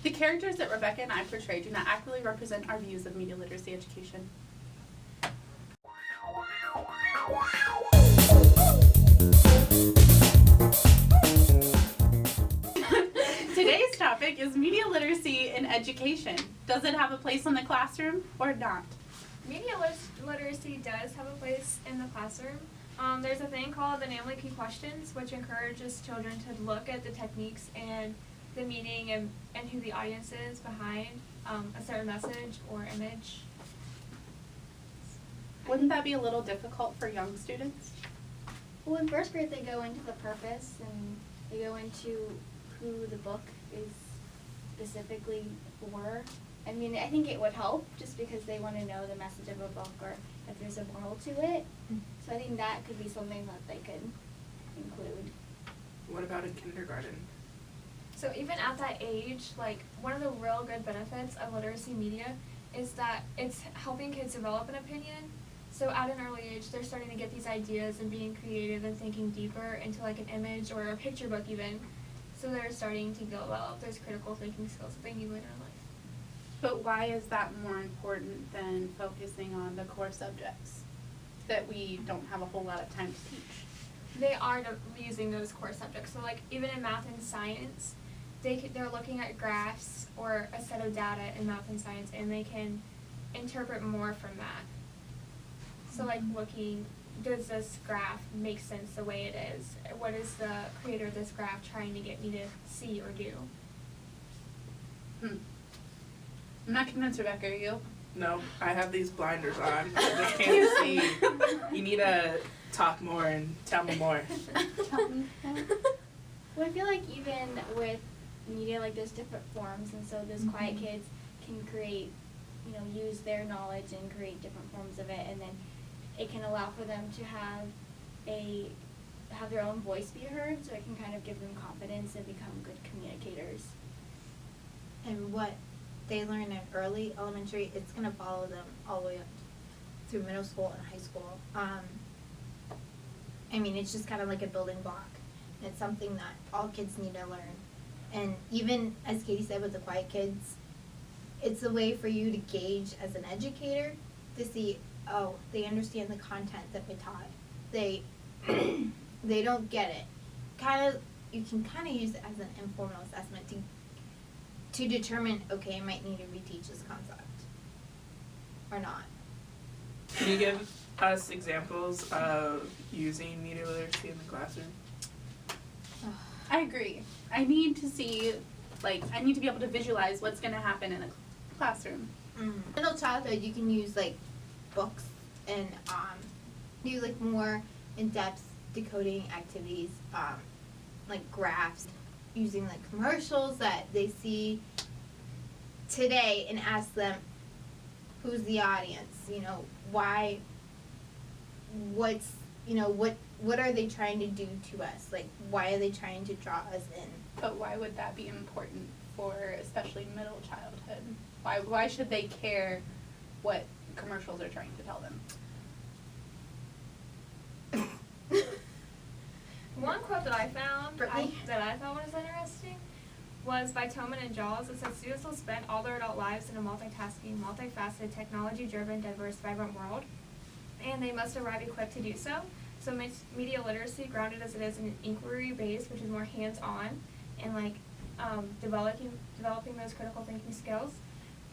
The characters that Rebecca and I portray do not accurately represent our views of media literacy education. Today's topic is media literacy in education. Does it have a place in the classroom or not? Media literacy does have a place in the classroom. There's a thing called the NAMLY Key Questions, which encourages children to look at the techniques and the meaning and who the audience is behind a certain message or image. Wouldn't that be a little difficult for young students? Well, in first grade they go into the purpose and they go into who the book is specifically for. I mean, I think it would help just because they want to know the message of a book or if there's a moral to it. So I think that could be something that they could include. What about in kindergarten? So even at that age, like, one of the real good benefits of literacy media is that it's helping kids develop an opinion. So at an early age, they're starting to get these ideas and being creative and thinking deeper into like an image or a picture book even. So they're starting to develop those critical thinking skills that they need later in life. But why is that more important than focusing on the core subjects that we don't have a whole lot of time to teach? They are using those core subjects. So like even in math and science, they're looking at graphs or a set of data in math and science, and they can interpret more from that. So like looking, does this graph make sense the way it is? What is the creator of this graph trying to get me to see or do? I'm not convinced, Rebecca, are you? No, I have these blinders on. I just can't see. You need to talk more and tell me more. Well, I feel like even with media, like there's different forms, and so those quiet kids can create, use their knowledge and create different forms of it, and then it can allow for them to have their own voice be heard, so it can kind of give them confidence and become good communicators. And what they learn in early elementary, it's going to follow them all the way up through middle school and high school. I mean, it's just kind of like a building block. It's something that all kids need to learn. And even, as Katie said, with the quiet kids, it's a way for you to gauge as an educator to see, oh, they understand the content that we taught. They don't get it. You can kind of use it as an informal assessment to determine, okay, I might need to reteach this concept or not. Can you give us examples of using media literacy in the classroom? I agree. I need to see, I need to be able to visualize what's going to happen in a classroom. Middle childhood, you can use books and do more in-depth decoding activities, like graphs, using commercials that they see today and ask them, who's the audience? Why? What are they trying to do to us? Why are they trying to draw us in? But why would that be important for especially middle childhood? Why should they care what commercials are trying to tell them? One quote that I found Brittany? that I thought was interesting was by Tolman and Jaws. It said students will spend all their adult lives in a multitasking, multifaceted, technology-driven, diverse, vibrant world, and they must arrive equipped to do so. So media literacy, grounded as it is in an inquiry base, which is more hands-on, and developing those critical thinking skills.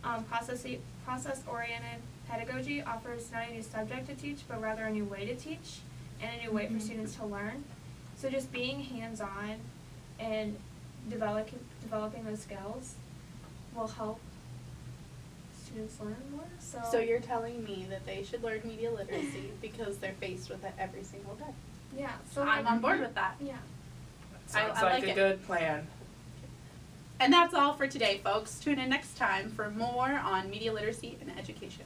Process-oriented pedagogy offers not a new subject to teach, but rather a new way to teach and a new way for students to learn. So just being hands-on and developing those skills will help students learn more. So you're telling me that they should learn media literacy because they're faced with it every single day. Yeah. So I'm on board with that. Yeah. Sounds I like like a it. good plan. And that's all for today, folks. Tune in next time for more on media literacy and education.